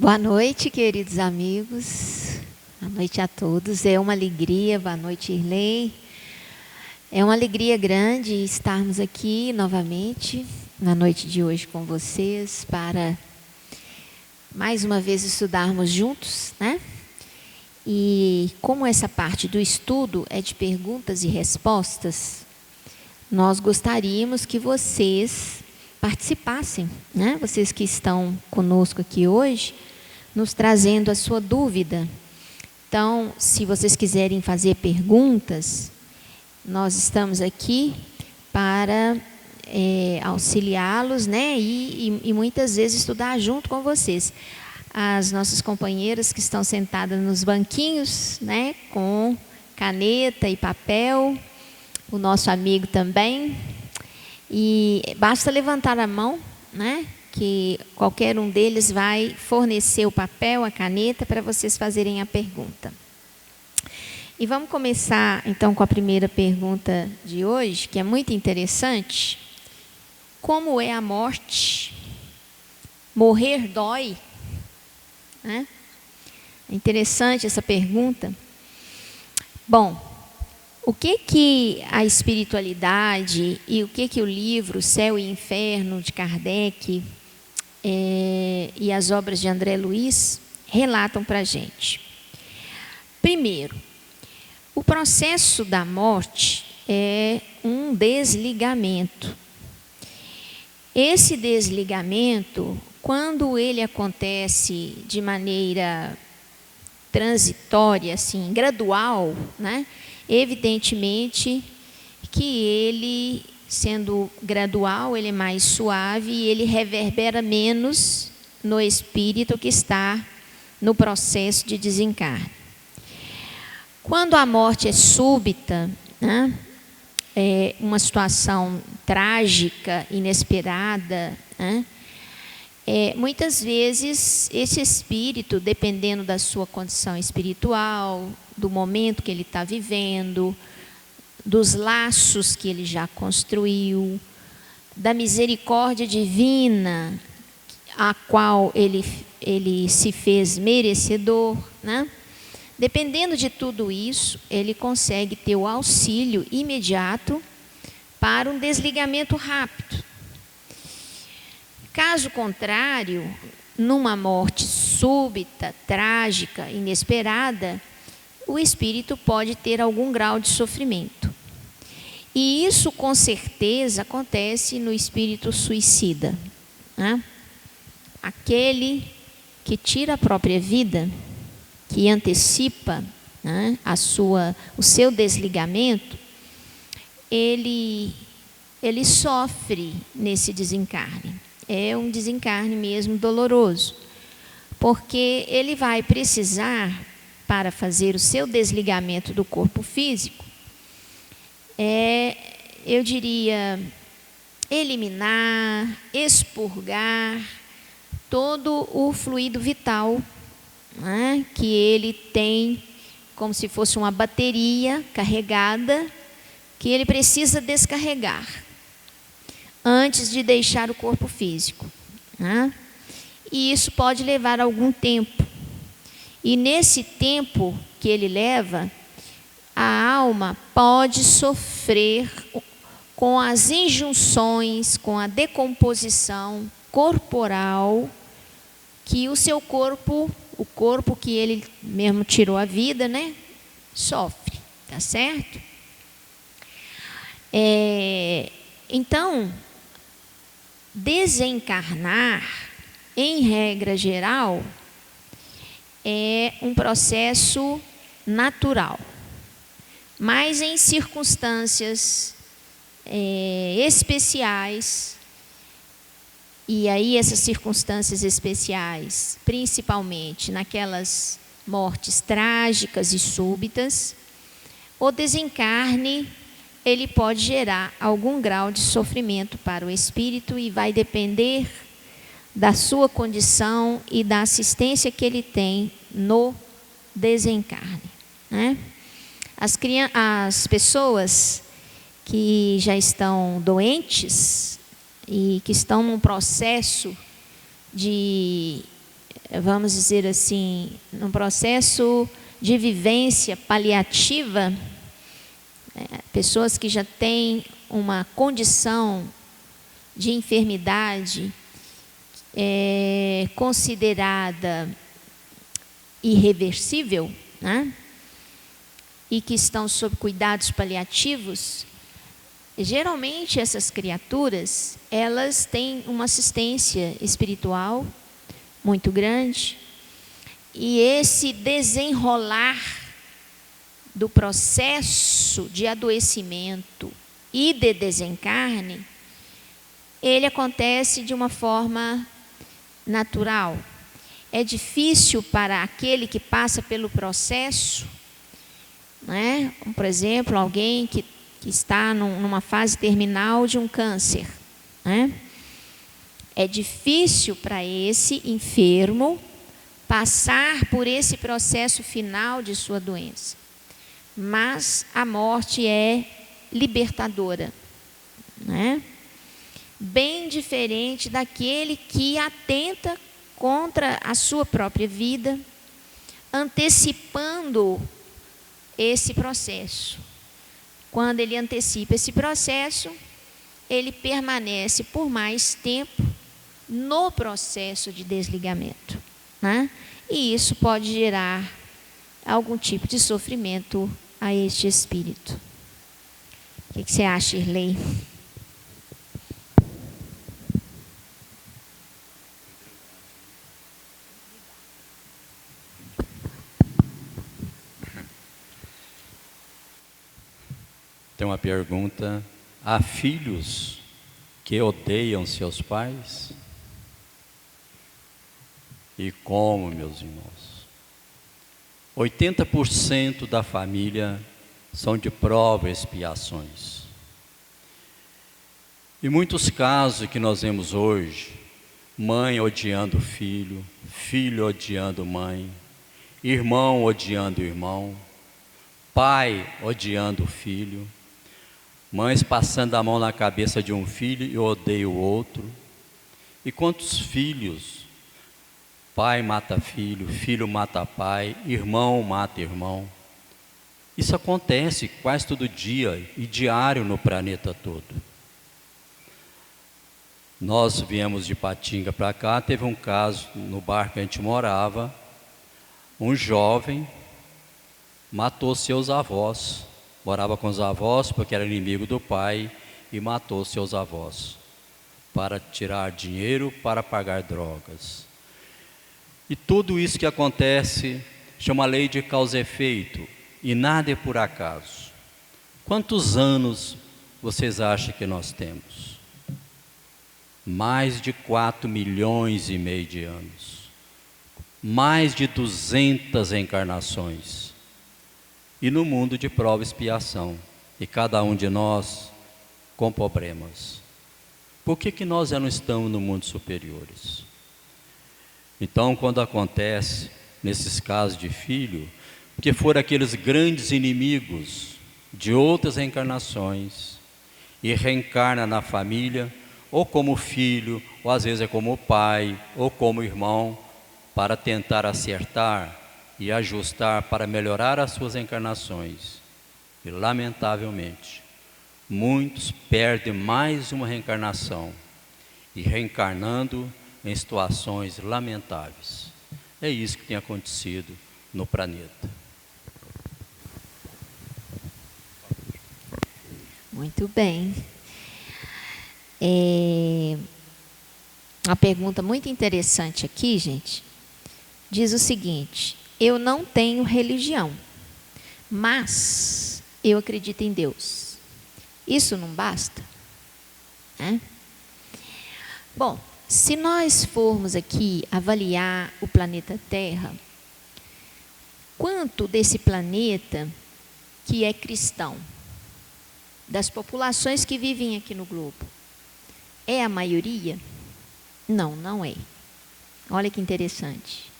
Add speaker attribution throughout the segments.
Speaker 1: Boa noite, queridos amigos. Boa noite a todos. É uma alegria. Boa noite, Irlei. É uma alegria grande estarmos aqui novamente na noite de hoje com vocês para mais uma vez estudarmos juntos, né? E como essa parte do estudo é de perguntas e respostas, nós gostaríamos que vocês participassem, né? Vocês que estão conosco aqui hoje, nos trazendo a sua dúvida. Então, se vocês quiserem fazer perguntas, nós estamos aqui para auxiliá-los, né? E muitas vezes estudar junto com vocês. As nossas companheiras que estão sentadas nos banquinhos, né? Com caneta e papel, o nosso amigo também. E basta levantar a mão, né? Que qualquer um deles vai fornecer o papel, a caneta, para vocês fazerem a pergunta. E vamos começar, então, com a primeira pergunta de hoje, que é muito interessante. Como é a morte? Morrer dói? Né? É interessante essa pergunta. Bom, o que a espiritualidade e o que o livro Céu e Inferno, de Kardec, e as obras de André Luiz relatam para a gente? Primeiro, o processo da morte é um desligamento. Esse desligamento, quando ele acontece de maneira transitória, assim, gradual, né? Evidentemente que ele, sendo gradual, ele é mais suave e ele reverbera menos no espírito que está no processo de desencarne. Quando a morte é súbita, né, é uma situação trágica, inesperada, né, muitas vezes esse espírito, dependendo da sua condição espiritual, do momento que ele está vivendo, dos laços que ele já construiu, da misericórdia divina a qual ele se fez merecedor, né? Dependendo de tudo isso, ele consegue ter o auxílio imediato para um desligamento rápido. Caso contrário, numa morte súbita, trágica, inesperada, o espírito pode ter algum grau de sofrimento. E isso, com certeza, acontece no espírito suicida, né? Aquele que tira a própria vida, que antecipa, né, o seu desligamento, ele sofre nesse desencarne. É um desencarne mesmo doloroso, porque ele vai precisar, para fazer o seu desligamento do corpo físico, eu diria, eliminar, expurgar todo o fluido vital, né, que ele tem, como se fosse uma bateria carregada, que ele precisa descarregar antes de deixar o corpo físico, né? E isso pode levar algum tempo. E nesse tempo que ele leva, a alma pode sofrer com as injunções, com a decomposição corporal que o seu corpo, o corpo que ele mesmo tirou a vida, né, sofre, tá certo? Então, desencarnar, em regra geral, é um processo natural, mas em circunstâncias especiais, e aí essas circunstâncias especiais, principalmente naquelas mortes trágicas e súbitas, o desencarne, ele pode gerar algum grau de sofrimento para o espírito e vai depender da sua condição e da assistência que ele tem no desencarne, né? As pessoas que já estão doentes e que estão num processo de vamos dizer assim, num processo de vivência paliativa, pessoas que já têm uma condição de enfermidade considerada irreversível, né? E que estão sob cuidados paliativos, geralmente essas criaturas, elas têm uma assistência espiritual muito grande, e esse desenrolar do processo de adoecimento e de desencarne, ele acontece de uma forma natural. É difícil para aquele que passa pelo processo, né? Por exemplo, alguém que está numa fase terminal de um câncer, né? É difícil para esse enfermo passar por esse processo final de sua doença. Mas a morte é libertadora, né? Bem diferente daquele que atenta contra a sua própria vida, antecipando esse processo. Quando ele antecipa esse processo, ele permanece por mais tempo no processo de desligamento, né? E isso pode gerar algum tipo de sofrimento a este espírito. O que você acha, Irlei?
Speaker 2: Tem uma pergunta: há filhos que odeiam seus pais? E como, meus irmãos? 80% da família são de prova e expiações. E muitos casos que nós vemos hoje, mãe odiando filho, filho odiando mãe, irmão odiando irmão, pai odiando filho, mães passando a mão na cabeça de um filho e odeia o outro. E quantos filhos, pai mata filho, filho mata pai, irmão mata irmão. Isso acontece quase todo dia e diário no planeta todo. Nós viemos de Patinga para cá, teve um caso no bairro que a gente morava, um jovem matou seus avós, morava com os avós porque era inimigo do pai e matou seus avós para tirar dinheiro para pagar drogas. E tudo isso que acontece chama lei de causa e efeito, e nada é por acaso. Quantos anos vocês acham que nós temos? Mais de 4,5 milhões de anos, mais de 200 encarnações, e no mundo de prova e expiação, e cada um de nós com problemas. Por que nós já não estamos no mundo superiores? Então, quando acontece nesses casos de filho, porque foram aqueles grandes inimigos de outras reencarnações, e reencarna na família, ou como filho, ou às vezes é como pai, ou como irmão, para tentar acertar e ajustar para melhorar as suas encarnações. E lamentavelmente, muitos perdem mais uma reencarnação, e reencarnando em situações lamentáveis. É isso que tem acontecido no planeta.
Speaker 1: Muito bem. Uma pergunta muito interessante aqui, gente. Diz o seguinte: eu não tenho religião, mas eu acredito em Deus. Isso não basta? Bom, se nós formos aqui avaliar o planeta Terra, quanto desse planeta que é cristão, das populações que vivem aqui no globo, é a maioria? Não, não é. Olha que interessante.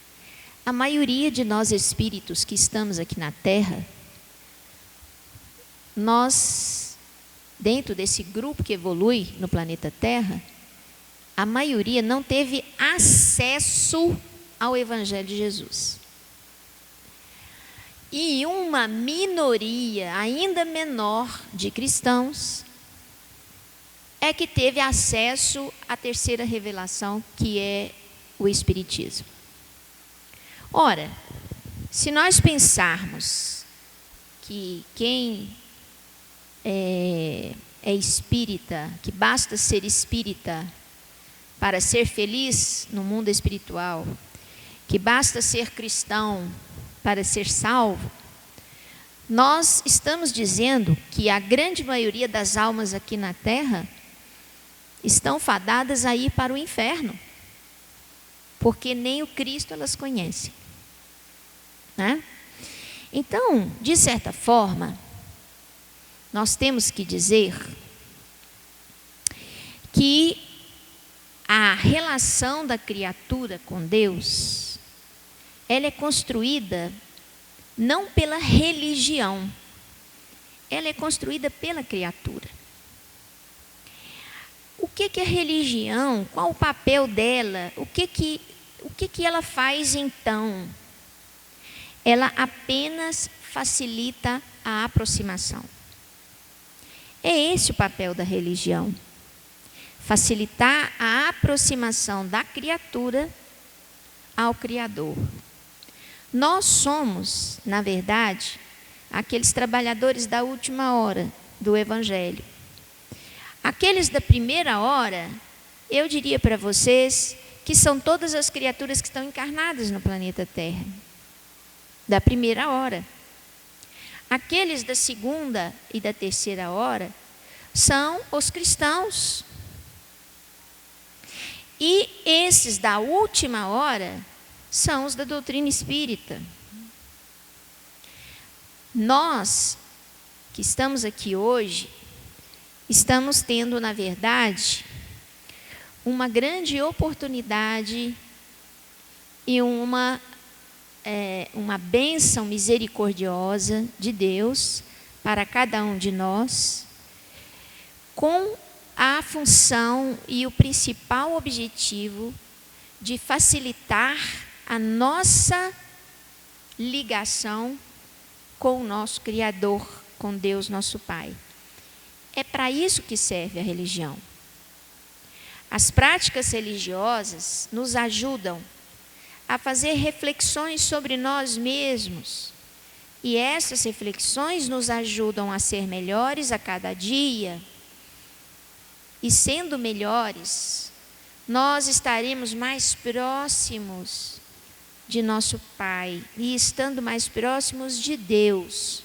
Speaker 1: A maioria de nós espíritos que estamos aqui na Terra, nós, dentro desse grupo que evolui no planeta Terra, a maioria não teve acesso ao Evangelho de Jesus. E uma minoria ainda menor de cristãos é que teve acesso à terceira revelação, que é o Espiritismo. Ora, se nós pensarmos que quem é espírita, que basta ser espírita para ser feliz no mundo espiritual, que basta ser cristão para ser salvo, nós estamos dizendo que a grande maioria das almas aqui na Terra estão fadadas a ir para o inferno, porque nem o Cristo elas conhecem, né? Então, de certa forma, nós temos que dizer que a relação da criatura com Deus, ela é construída não pela religião, ela é construída pela criatura. O que é religião? Qual o papel dela? O que ela faz então? Ela apenas facilita a aproximação. É esse o papel da religião: facilitar a aproximação da criatura ao Criador. Nós somos, na verdade, aqueles trabalhadores da última hora do Evangelho. Aqueles da primeira hora, eu diria para vocês que são todas as criaturas que estão encarnadas no planeta Terra. Da primeira hora. Aqueles da segunda e da terceira hora são os cristãos. E esses da última hora são os da doutrina espírita. Nós, que estamos aqui hoje, estamos tendo, na verdade, uma grande oportunidade e uma bênção misericordiosa de Deus para cada um de nós, com a função e o principal objetivo de facilitar a nossa ligação com o nosso Criador, com Deus nosso Pai. É para isso que serve a religião. As práticas religiosas nos ajudam a fazer reflexões sobre nós mesmos. E essas reflexões nos ajudam a ser melhores a cada dia. E sendo melhores, nós estaremos mais próximos de nosso Pai. E estando mais próximos de Deus,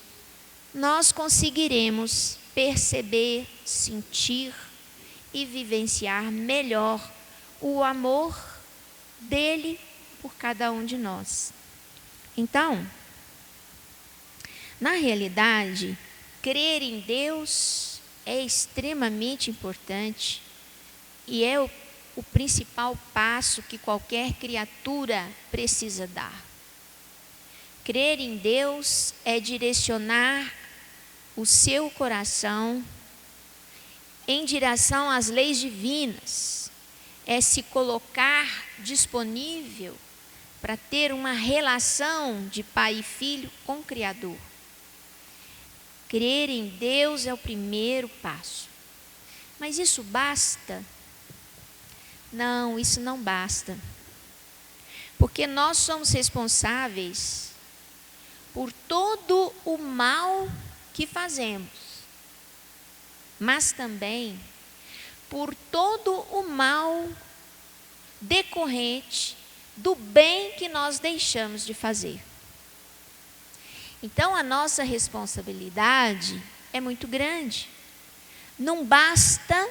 Speaker 1: nós conseguiremos perceber, sentir e vivenciar melhor o amor dele por cada um de nós. Então, na realidade, crer em Deus é extremamente importante e é o principal passo que qualquer criatura precisa dar. Crer em Deus é direcionar o seu coração em direção às leis divinas, é se colocar disponível para ter uma relação de pai e filho com o Criador. Crer em Deus é o primeiro passo. Mas isso basta? Não, isso não basta. Porque nós somos responsáveis por todo o mal que fazemos, mas também por todo o mal decorrente do bem que nós deixamos de fazer. Então a nossa responsabilidade é muito grande. Não basta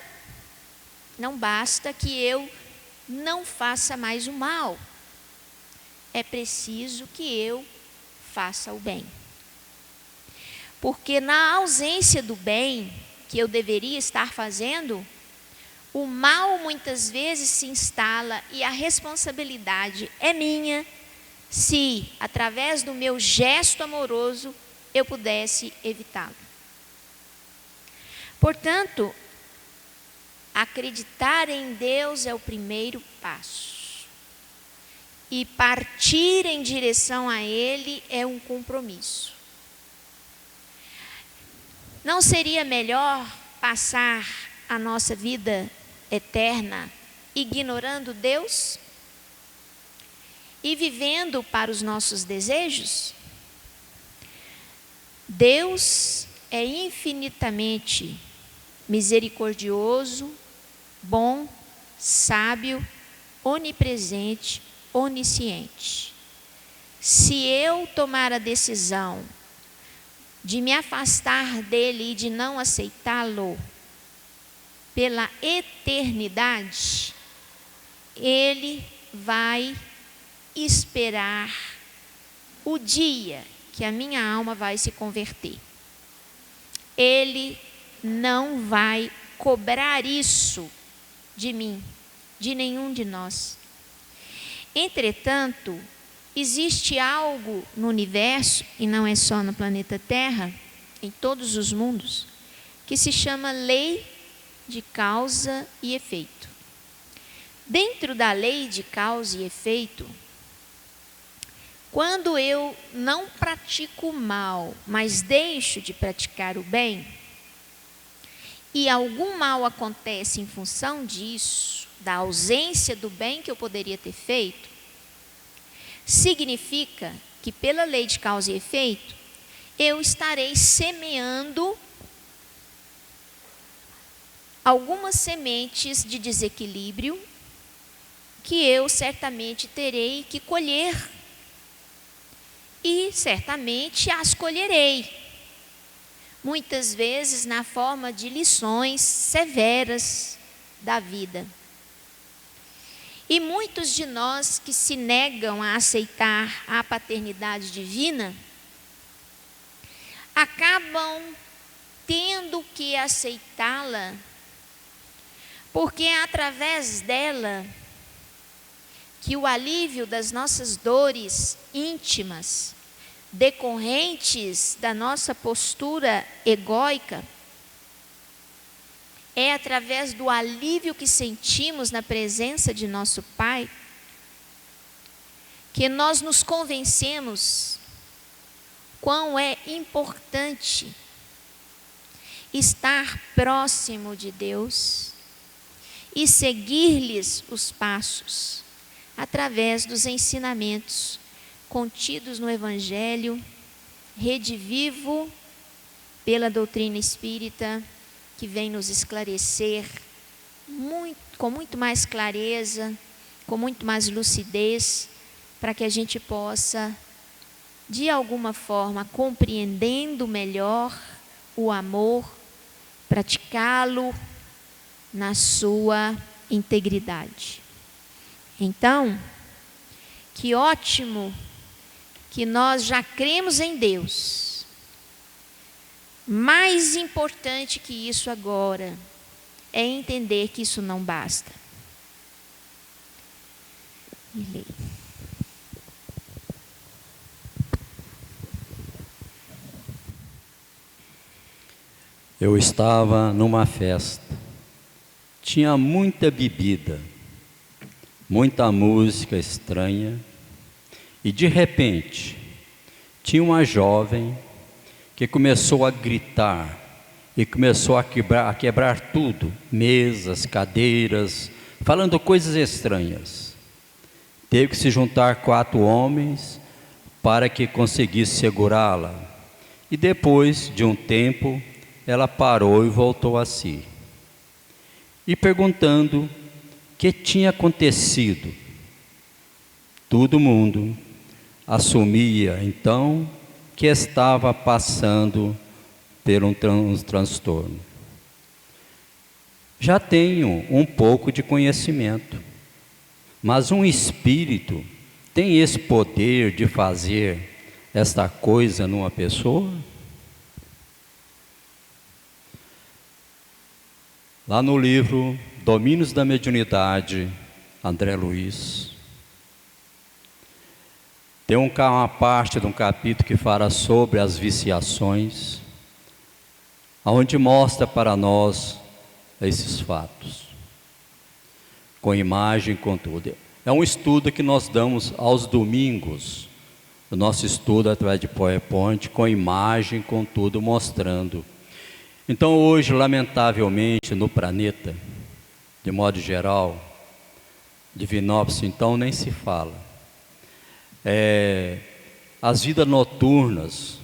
Speaker 1: que eu não faça mais o mal. É preciso que eu faça o bem. Porque na ausência do bem que eu deveria estar fazendo, o mal muitas vezes se instala e a responsabilidade é minha se, através do meu gesto amoroso, eu pudesse evitá-lo. Portanto, acreditar em Deus é o primeiro passo. e partir em direção a Ele é um compromisso. Não seria melhor passar a nossa vida eterna ignorando Deus e vivendo para os nossos desejos? Deus é infinitamente misericordioso, bom, sábio, onipresente, onisciente. Se eu tomar a decisão de me afastar dele e de não aceitá-lo pela eternidade, ele vai esperar o dia que a minha alma vai se converter. Ele não vai cobrar isso de mim, de nenhum de nós. Entretanto, existe algo no universo, e não é só no planeta Terra, em todos os mundos, que se chama lei de causa e efeito. Dentro da lei de causa e efeito, quando eu não pratico o mal, mas deixo de praticar o bem, e algum mal acontece em função disso, da ausência do bem que eu poderia ter feito, significa que pela lei de causa e efeito, eu estarei semeando algumas sementes de desequilíbrio que eu certamente terei que colher. E certamente as colherei, muitas vezes na forma de lições severas da vida. E muitos de nós que se negam a aceitar a paternidade divina, acabam tendo que aceitá-la, porque é através dela que o alívio das nossas dores íntimas, decorrentes da nossa postura egóica, é através do alívio que sentimos na presença de nosso Pai, que nós nos convencemos quão é importante estar próximo de Deus e seguir-lhes os passos, através dos ensinamentos contidos no Evangelho, Rede Vivo, pela doutrina espírita, que vem nos esclarecer com muito mais clareza, com muito mais lucidez, para que a gente possa, de alguma forma, compreendendo melhor o amor, praticá-lo na sua integridade. Então, que ótimo que nós já cremos em Deus. Mais importante que isso agora é entender que isso não basta.
Speaker 2: Eu estava numa festa, tinha muita bebida, muita música estranha, e de repente, tinha uma jovem que começou a gritar e começou a quebrar tudo, mesas, cadeiras, falando coisas estranhas. Teve que se juntar 4 homens para que conseguisse segurá-la. E depois de um tempo, ela parou e voltou a si. E perguntando o que tinha acontecido, todo mundo assumia então que estava passando por um transtorno. Já tenho um pouco de conhecimento, mas um espírito tem esse poder de fazer esta coisa numa pessoa? Lá no livro Domínios da Mediunidade, André Luiz, tem uma parte de um capítulo que fala sobre as viciações, onde mostra para nós esses fatos, com imagem, com tudo. É um estudo que nós damos aos domingos. O nosso estudo é através de PowerPoint, com imagem, com tudo mostrando. Então hoje, lamentavelmente, no planeta, de modo geral, Divinópolis, então, nem se fala. As vidas noturnas,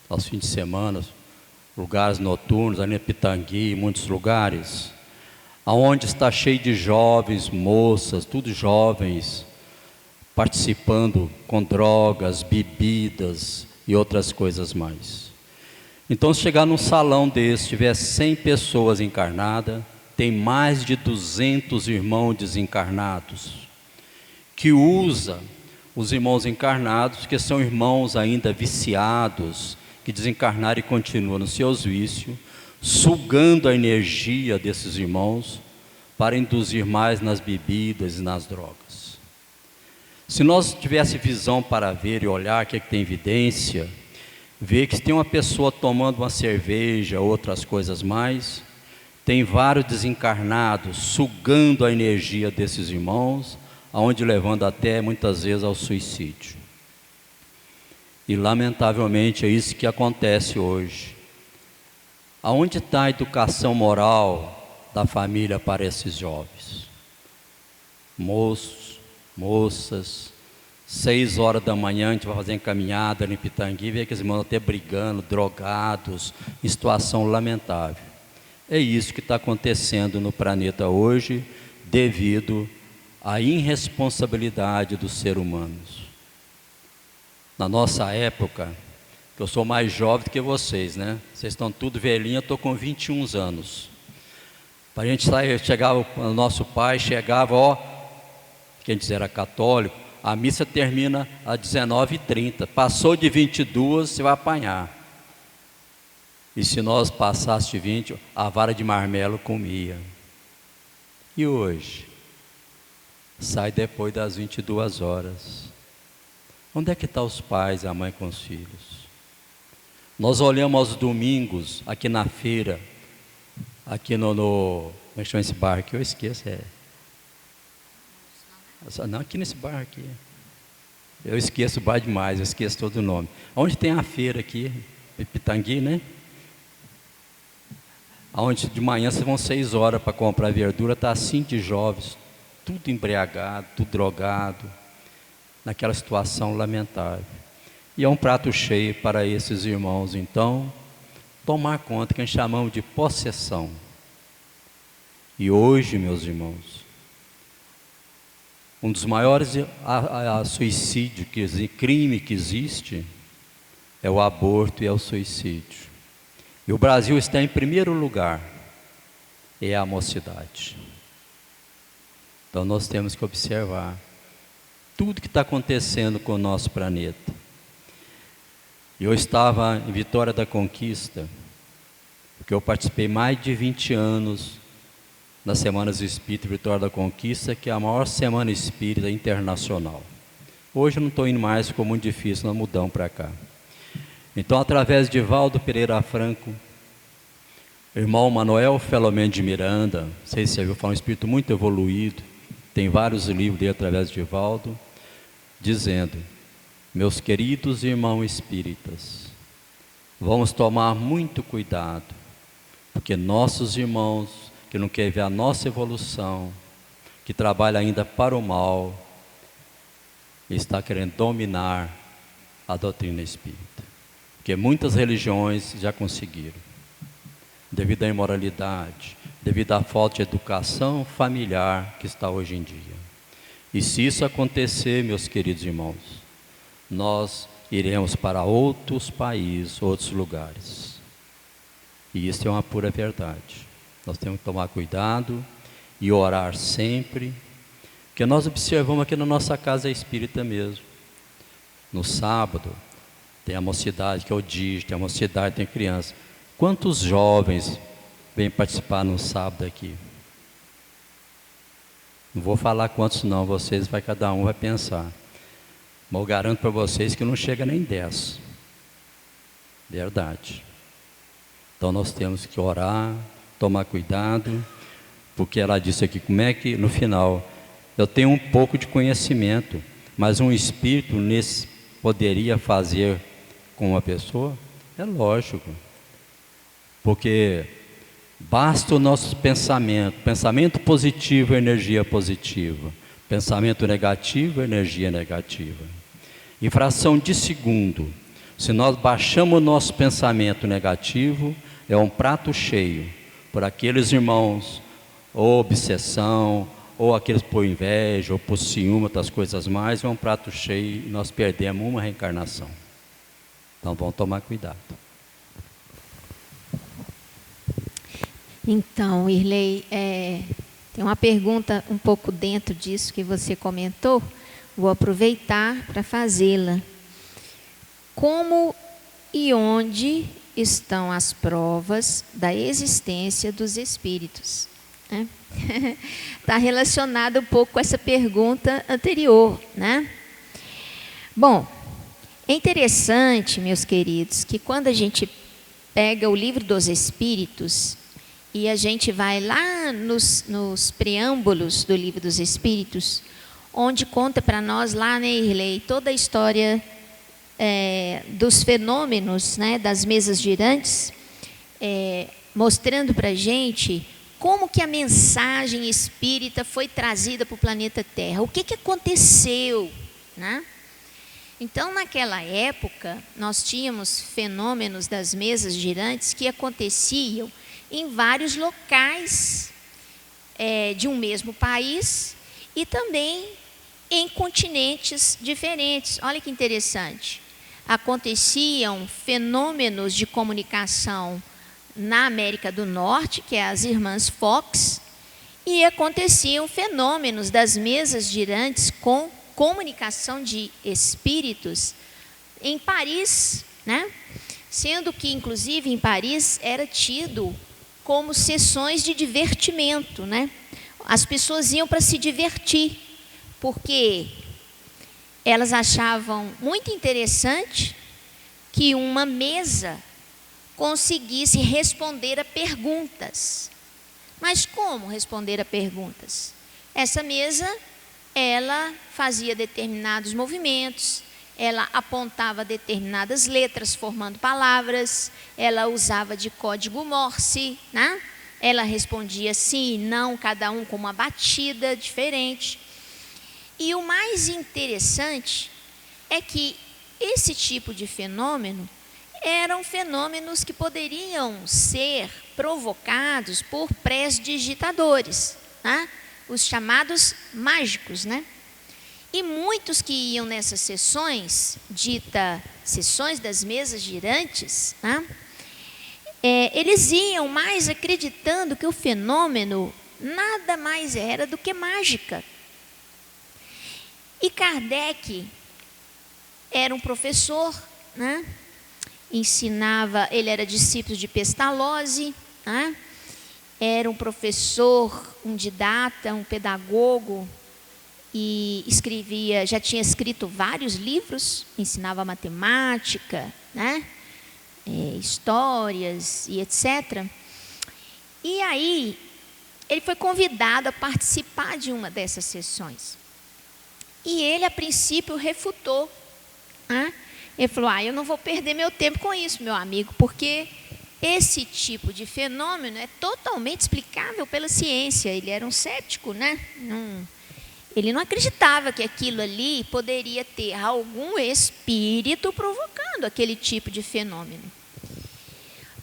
Speaker 2: aos fins de semana, lugares noturnos, ali em Pitangui, em muitos lugares, aonde está cheio de jovens, moças, tudo jovens, participando com drogas, bebidas e outras coisas mais. Então, se chegar num salão desse, tiver 100 pessoas encarnadas, tem mais de 200 irmãos desencarnados, que usa os irmãos encarnados, que são irmãos ainda viciados, que desencarnaram e continuam nos seus vícios, sugando a energia desses irmãos para induzir mais nas bebidas e nas drogas. Se nós tivéssemos visão para ver e olhar o que tem evidência, ver que se tem uma pessoa tomando uma cerveja, outras coisas mais, tem vários desencarnados sugando a energia desses irmãos, aonde levando até muitas vezes ao suicídio. E lamentavelmente é isso que acontece hoje. Aonde está a educação moral da família para esses jovens? Moços, moças, 6 horas da manhã a gente vai fazer caminhada em Pitangui, vê aqueles irmãos até brigando, drogados, em situação lamentável. É isso que está acontecendo no planeta hoje, devido à irresponsabilidade dos seres humanos. Na nossa época, que eu sou mais jovem do que vocês, né? Vocês estão tudo velhinho, eu estou com 21 anos. Para a gente sair, chegava, o nosso pai chegava, quem diz era católico, a missa termina às 19h30, passou de 22, você vai apanhar. E se nós passássemos de 20, a vara de marmelo comia. E hoje? Sai depois das 22 horas. Onde é que estão os pais e a mãe com os filhos? Nós olhamos aos domingos, aqui na feira, aqui como é que chama esse bar aqui? Eu esqueço, não, aqui nesse bar aqui. Eu esqueço o bar demais, eu esqueço todo o nome. Onde tem a feira aqui? Pitangui, né? Onde de manhã vocês vão 6 horas para comprar verdura, está assim de jovens, tudo embriagado, tudo drogado, naquela situação lamentável. E é um prato cheio para esses irmãos, então, tomar conta, que a gente chamamos de possessão. E hoje, meus irmãos, um dos maiores suicídio, crime que existe, é o aborto e é o suicídio. E o Brasil está em primeiro lugar, é a mocidade. Então nós temos que observar tudo que está acontecendo com o nosso planeta. Eu estava em Vitória da Conquista, porque eu participei mais de 20 anos nas Semanas Espírita Vitória da Conquista, que é a maior semana espírita internacional. Hoje eu não estou indo mais, ficou muito difícil, nós mudamos para cá. Então, através de Valdo Pereira Franco, irmão Manuel Filomeno de Miranda, não sei se você viu falar, um espírito muito evoluído, tem vários livros dele através de Valdo, dizendo: meus queridos irmãos espíritas, vamos tomar muito cuidado, porque nossos irmãos que não querem ver a nossa evolução, que trabalha ainda para o mal, está querendo dominar a doutrina espírita. Porque muitas religiões já conseguiram, devido à imoralidade, devido à falta de educação familiar que está hoje em dia. E se isso acontecer, meus queridos irmãos, nós iremos para outros países, outros lugares. E isso é uma pura verdade. Nós temos que tomar cuidado e orar sempre, porque nós observamos aqui na nossa casa espírita mesmo. No sábado, tem a mocidade, que é o dígito, tem a mocidade, tem criança. Quantos jovens vêm participar no sábado aqui? Não vou falar quantos não, cada um vai pensar. Mas eu garanto para vocês que não chega nem 10. Verdade. Então nós temos que orar, tomar cuidado, porque ela disse aqui, como é que no final, eu tenho um pouco de conhecimento, mas um espírito poderia fazer com uma pessoa? É lógico, porque basta o nosso pensamento positivo, energia positiva, pensamento negativo, energia negativa. Em fração de segundo, se nós baixamos o nosso pensamento negativo, é um prato cheio por aqueles irmãos, ou obsessão, ou aqueles por inveja, ou por ciúme, outras coisas mais, é um prato cheio e nós perdemos uma reencarnação. Então vamos tomar cuidado.
Speaker 1: Então, Irley, tem uma pergunta um pouco dentro disso que você comentou, vou aproveitar para fazê-la. Como e onde estão as provas da existência dos espíritos? Está relacionado um pouco com essa pergunta anterior, né? Bom, é interessante, meus queridos, que quando a gente pega o Livro dos Espíritos e a gente vai lá nos preâmbulos do Livro dos Espíritos, onde conta para nós lá, né, Irley, toda a história dos fenômenos, né, das mesas girantes, mostrando para a gente como que a mensagem espírita foi trazida para o planeta Terra, o que aconteceu, né? Então, naquela época, nós tínhamos fenômenos das mesas girantes que aconteciam em vários locais de um mesmo país e também em continentes diferentes. Olha que interessante. Aconteciam fenômenos de comunicação na América do Norte, que é as irmãs Fox, e aconteciam fenômenos das mesas girantes com comunicação de espíritos em Paris, né? Sendo que, inclusive, em Paris era tido como sessões de divertimento, né? As pessoas iam para se divertir, porque elas achavam muito interessante que uma mesa conseguisse responder a perguntas. Mas como responder a perguntas? Essa mesa, ela fazia determinados movimentos, ela apontava determinadas letras formando palavras, ela usava de código Morse, né? Ela respondia sim e não, cada um com uma batida diferente. E o mais interessante é que esse tipo de fenômeno eram fenômenos que poderiam ser provocados por prestidigitadores, né? Os chamados mágicos, né? E muitos que iam nessas sessões, dita sessões das mesas girantes, né? Eles iam mais acreditando que o fenômeno nada mais era do que mágica. E Kardec era um professor, né? Ensinava, ele era discípulo de Pestalozzi, né? Era um professor, um didata, um pedagogo, e escrevia, já tinha escrito vários livros, ensinava matemática, né? Histórias e etc. E aí, ele foi convidado a participar de uma dessas sessões. E ele, a princípio, refutou, né? Ele falou, eu não vou perder meu tempo com isso, meu amigo, porque esse tipo de fenômeno é totalmente explicável pela ciência. Ele era um cético, né? Ele não acreditava que aquilo ali poderia ter algum espírito provocando aquele tipo de fenômeno.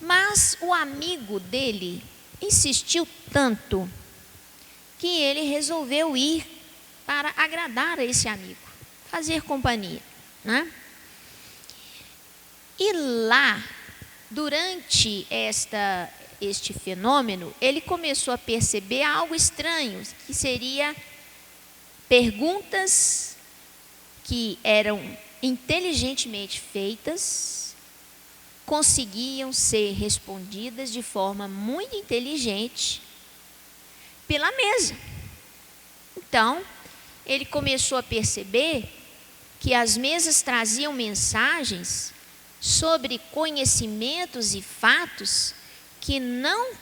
Speaker 1: Mas o amigo dele insistiu tanto que ele resolveu ir para agradar a esse amigo, fazer companhia, né? E lá, durante este fenômeno, ele começou a perceber algo estranho, que seria perguntas que eram inteligentemente feitas, conseguiam ser respondidas de forma muito inteligente pela mesa. Então, ele começou a perceber que as mesas traziam mensagens sobre conhecimentos e fatos que não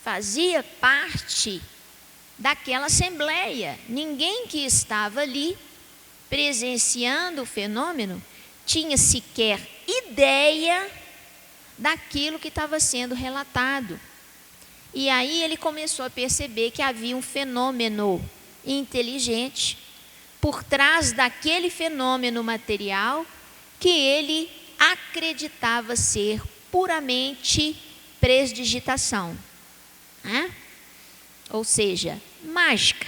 Speaker 1: fazia parte daquela assembleia. Ninguém que estava ali presenciando o fenômeno tinha sequer ideia daquilo que estava sendo relatado. E aí ele começou a perceber que havia um fenômeno inteligente por trás daquele fenômeno material que ele acreditava ser puramente prestidigitação, né? Ou seja, mágica,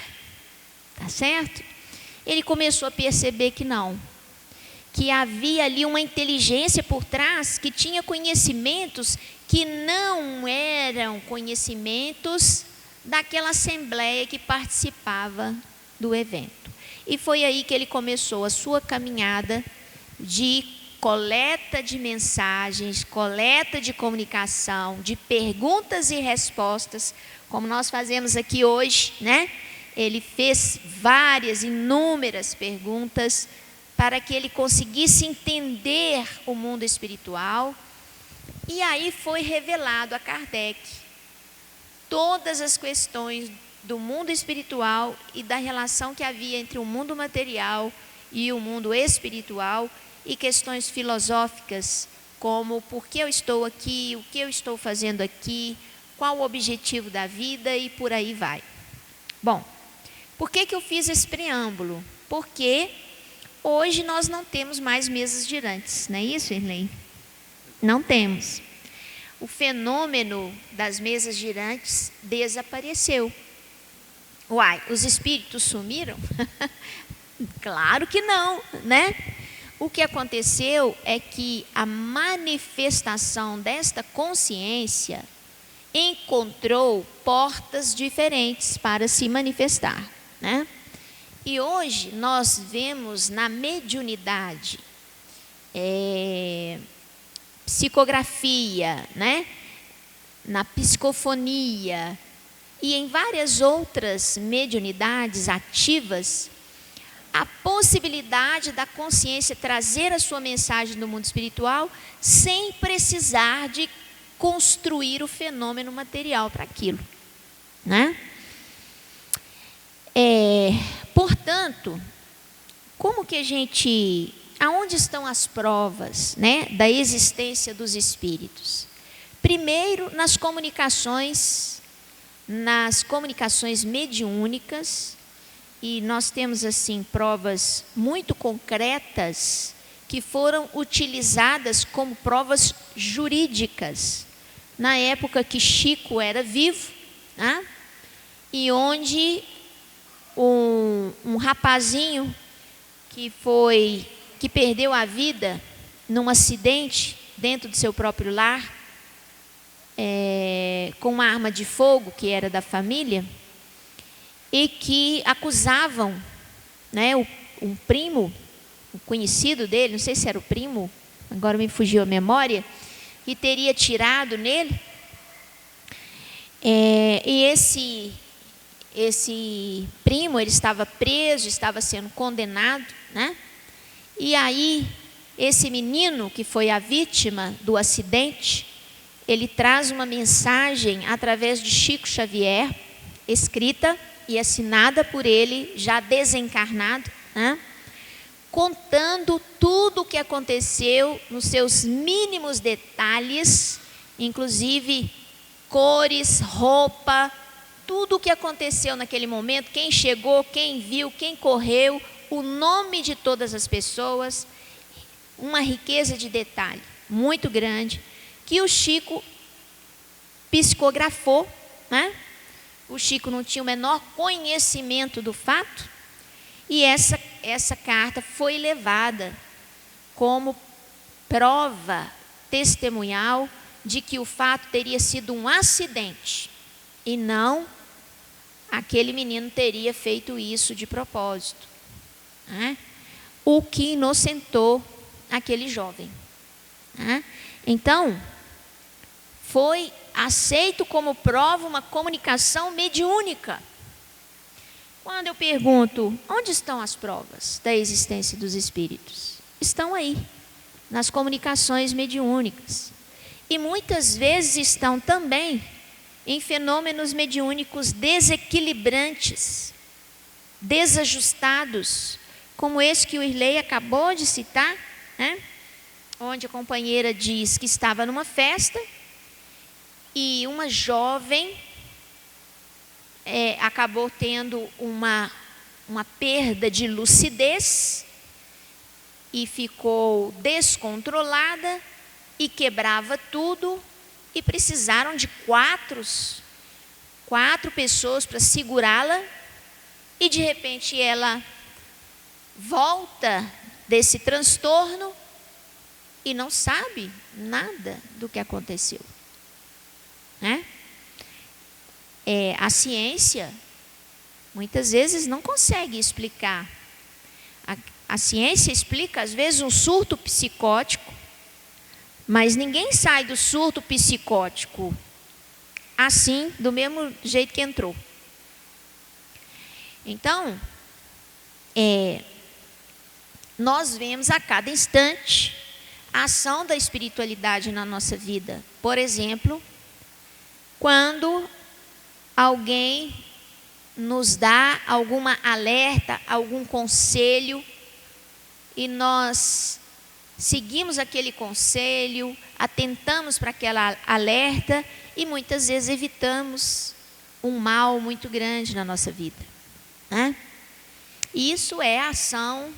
Speaker 1: tá certo? Ele começou a perceber que não, que havia ali uma inteligência por trás que tinha conhecimentos que não eram conhecimentos daquela assembleia que participava do evento. E foi aí que ele começou a sua caminhada de coleta de mensagens, coleta de comunicação, de perguntas e respostas, como nós fazemos aqui hoje, né? Ele fez inúmeras perguntas para que ele conseguisse entender o mundo espiritual. E aí foi revelado a Kardec todas as questões do mundo espiritual e da relação que havia entre o mundo material e o mundo espiritual, e questões filosóficas como por que eu estou aqui, o que eu estou fazendo aqui, qual o objetivo da vida e por aí vai. Bom, por que eu fiz esse preâmbulo? Porque hoje nós não temos mais mesas girantes, não é isso, Irlei? Não temos. O fenômeno das mesas girantes desapareceu. Uai, os espíritos sumiram? Claro que não, né? O que aconteceu é que a manifestação desta consciência encontrou portas diferentes para se manifestar, né? E hoje nós vemos na mediunidade, psicografia, né? Na psicofonia e em várias outras mediunidades ativas, a possibilidade da consciência trazer a sua mensagem no mundo espiritual sem precisar de construir o fenômeno material para aquilo, né? Portanto, como que aonde estão as provas, né, da existência dos espíritos? Primeiro, nas comunicações mediúnicas. E nós temos assim provas muito concretas que foram utilizadas como provas jurídicas na época que Chico era vivo, né? E onde um rapazinho que perdeu a vida num acidente dentro do seu próprio lar, com uma arma de fogo que era da família, e que acusavam, né, um primo, um conhecido dele, não sei se era o primo, agora me fugiu a memória, que teria tirado nele. E esse primo, ele estava preso, estava sendo condenado, né? E aí, esse menino que foi a vítima do acidente, ele traz uma mensagem através de Chico Xavier, escrita e assinada por ele, já desencarnado, né? Contando tudo o que aconteceu nos seus mínimos detalhes, inclusive cores, roupa, tudo o que aconteceu naquele momento, quem chegou, quem viu, quem correu, o nome de todas as pessoas, uma riqueza de detalhe muito grande, que o Chico psicografou, né? O Chico não tinha o menor conhecimento do fato, e essa carta foi levada como prova testemunhal de que o fato teria sido um acidente, e não aquele menino teria feito isso de propósito, né? O que inocentou aquele jovem, né? Então, foi aceito como prova uma comunicação mediúnica. Quando eu pergunto, onde estão as provas da existência dos espíritos? Estão aí, nas comunicações mediúnicas. E muitas vezes estão também em fenômenos mediúnicos desequilibrantes, desajustados, como esse que o Irley acabou de citar, né? Onde a companheira diz que estava numa festa e uma jovem acabou tendo uma perda de lucidez e ficou descontrolada e quebrava tudo, e precisaram de quatro pessoas para segurá-la, e de repente ela volta desse transtorno e não sabe nada do que aconteceu, né? A ciência muitas vezes não consegue explicar. A ciência explica às vezes um surto psicótico, mas ninguém sai do surto psicótico assim, do mesmo jeito que entrou. Então, nós vemos a cada instante a ação da espiritualidade na nossa vida. Por exemplo, quando alguém nos dá alguma alerta, algum conselho, e nós seguimos aquele conselho, atentamos para aquela alerta e muitas vezes evitamos um mal muito grande na nossa vida, né? Isso é a ação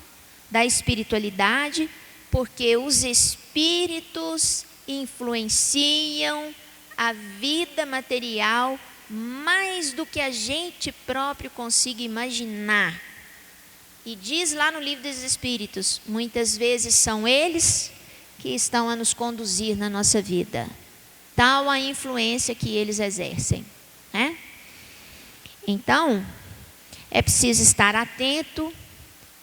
Speaker 1: da espiritualidade, porque os espíritos influenciam a vida material mais do que a gente próprio consiga imaginar. E diz lá no Livro dos Espíritos, muitas vezes são eles que estão a nos conduzir na nossa vida. Tal a influência que eles exercem, né? Então, é preciso estar atento,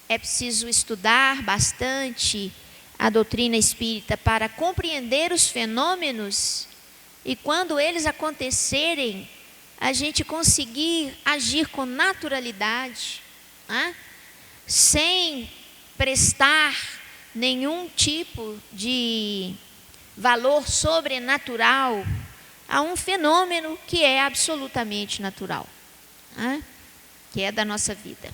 Speaker 1: é preciso estudar bastante a doutrina espírita para compreender os fenômenos, e quando eles acontecerem, a gente conseguir agir com naturalidade, né? Sem prestar nenhum tipo de valor sobrenatural a um fenômeno que é absolutamente natural, né? Que é da nossa vida.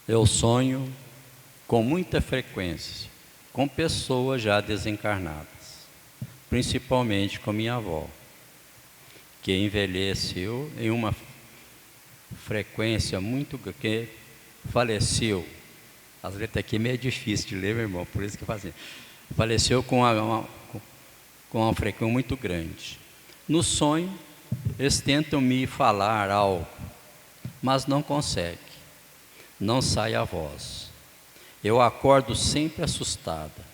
Speaker 2: Eu sonho com muita frequência com pessoas já desencarnadas, principalmente com minha avó, que envelheceu em uma frequência muito, que faleceu. As letras aqui é meio difícil de ler, meu irmão, por isso que eu faço assim. Faleceu com uma frequência muito grande. No sonho, eles tentam me falar algo, mas não conseguem, não sai a voz. Eu acordo sempre assustada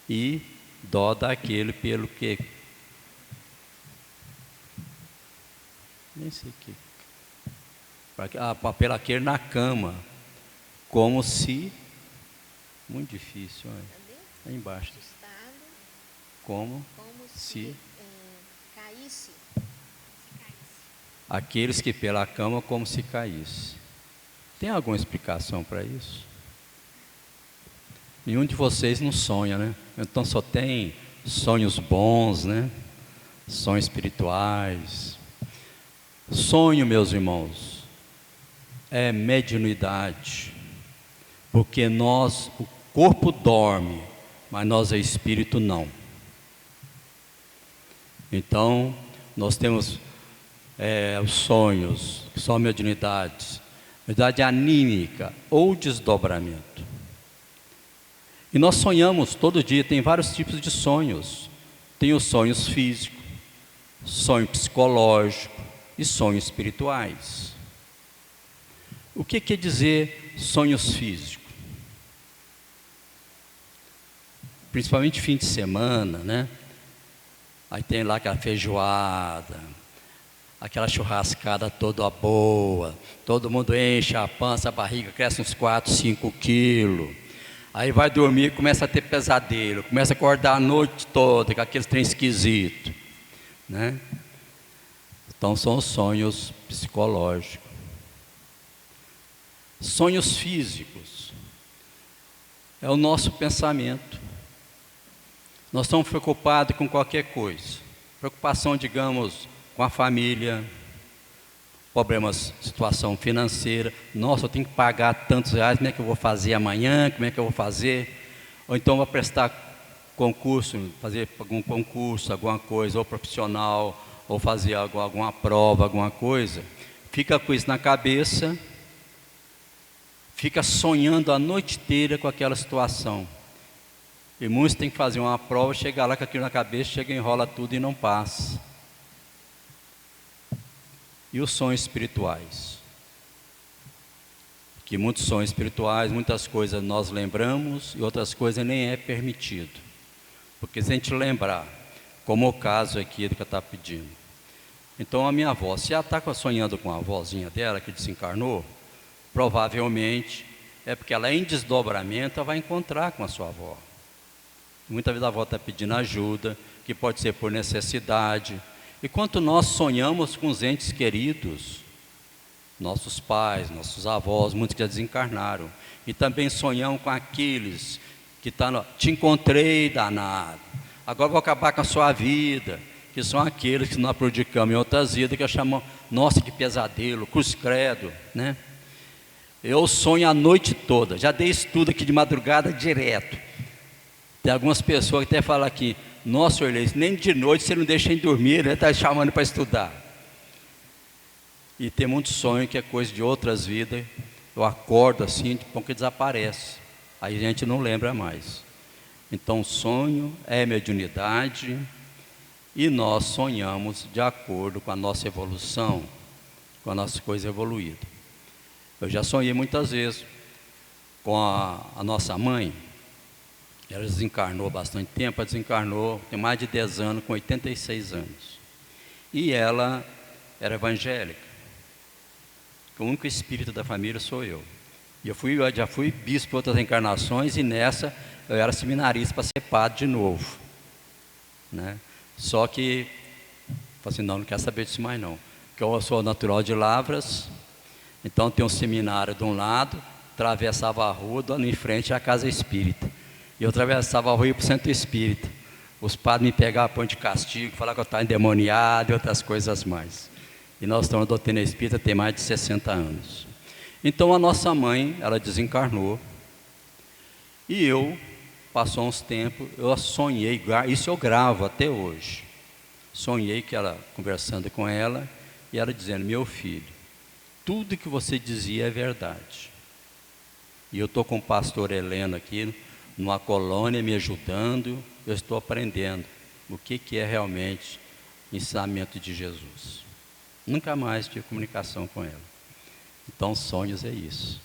Speaker 2: e dó daquele pelo que... nem sei o que... pelo aquele na cama, como se... muito difícil, olha. Aí embaixo. Como se
Speaker 1: caísse.
Speaker 2: Aqueles que pela cama como se caísse. Tem alguma explicação para isso? Nenhum de vocês não sonha, né? Então só tem sonhos bons, né? Sonhos espirituais. Sonho, meus irmãos, é mediunidade. Porque o corpo dorme, mas nós, espírito, não. Então, nós temos os sonhos, que são mediunidades, mediunidade anímica ou desdobramento. E nós sonhamos todo dia, tem vários tipos de sonhos. Tem os sonhos físicos, sonho psicológico e sonhos espirituais. O que quer dizer sonhos físicos? Principalmente fim de semana, né? Aí tem lá aquela feijoada, aquela churrascada toda boa, todo mundo enche a pança, a barriga cresce uns 4, 5 quilos. Aí vai dormir e começa a ter pesadelo, começa a acordar a noite toda com aqueles trem esquisito, né? Então são os sonhos psicológicos. Sonhos físicos. é o nosso pensamento. Nós estamos preocupados com qualquer coisa. Preocupação, digamos, com a família, problemas, situação financeira. Nossa, eu tenho que pagar tantos reais, como é que eu vou fazer amanhã? Como é que eu vou fazer? Ou então vou prestar concurso, fazer algum concurso, alguma coisa, ou profissional, ou fazer alguma prova, alguma coisa. Fica com isso na cabeça, fica sonhando a noite inteira com aquela situação. E muitos têm que fazer uma prova, chegar lá com aquilo na cabeça, chega, enrola tudo e não passa. E os sonhos espirituais? Que muitos sonhos espirituais, muitas coisas nós lembramos e outras coisas nem é permitido. Porque se a gente lembrar, como o caso aqui do que eu estava pedindo. Então a minha avó, se ela está sonhando com a avózinha dela que desencarnou, provavelmente é porque ela em desdobramento ela vai encontrar com a sua avó. Muitas vezes a avó está pedindo ajuda, que pode ser por necessidade. E quanto nós sonhamos com os entes queridos, nossos pais, nossos avós, muitos que já desencarnaram, e também sonhamos com aqueles que estão, te encontrei, danado, agora vou acabar com a sua vida, que são aqueles que nós prejudicamos em outras vidas, que chamamos, nossa, que pesadelo, cruz credo, né? Eu sonho a noite toda, já dei estudo aqui de madrugada direto. Tem algumas pessoas que até falam aqui, nossa, Orlês, nem de noite você não deixa em dormir, né? Está chamando para estudar. E tem muito sonho que é coisa de outras vidas, eu acordo assim, de pouco que desaparece, aí a gente não lembra mais. Então sonho é mediunidade, e nós sonhamos de acordo com a nossa evolução, com a nossa coisa evoluída. Eu já sonhei muitas vezes com a nossa mãe. Ela desencarnou há bastante tempo, ela desencarnou, tem mais de 10 anos, com 86 anos. E ela era evangélica. O único espírito da família sou eu. E eu já fui bispo em outras encarnações, e nessa eu era seminarista para ser padre de novo, né? Só que, falei assim, não quero saber disso mais não. Porque eu sou natural de Lavras, então tem um seminário de um lado, atravessava a rua, dando em frente à casa espírita. E eu atravessava a rua e ia para o centro espírita. Os padres me pegavam, põe de castigo, falavam que eu estava endemoniado e outras coisas mais. E nós estamos na doutrina espírita tem mais de 60 anos. Então a nossa mãe, ela desencarnou. E eu, passou uns tempos, eu sonhei, isso eu gravo até hoje. Sonhei que ela, conversando com ela, e ela dizendo, meu filho, tudo que você dizia é verdade. E eu estou com o pastor Heleno aqui, numa colônia me ajudando, eu estou aprendendo o que é realmente ensinamento de Jesus. Nunca mais tive comunicação com ela. Então sonhos é isso.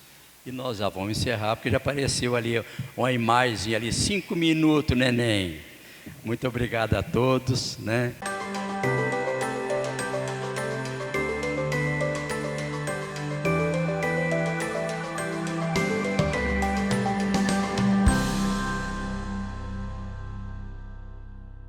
Speaker 2: E nós já vamos encerrar, porque já apareceu ali uma imagem ali, 5 minutos, neném. Muito obrigado a todos, né?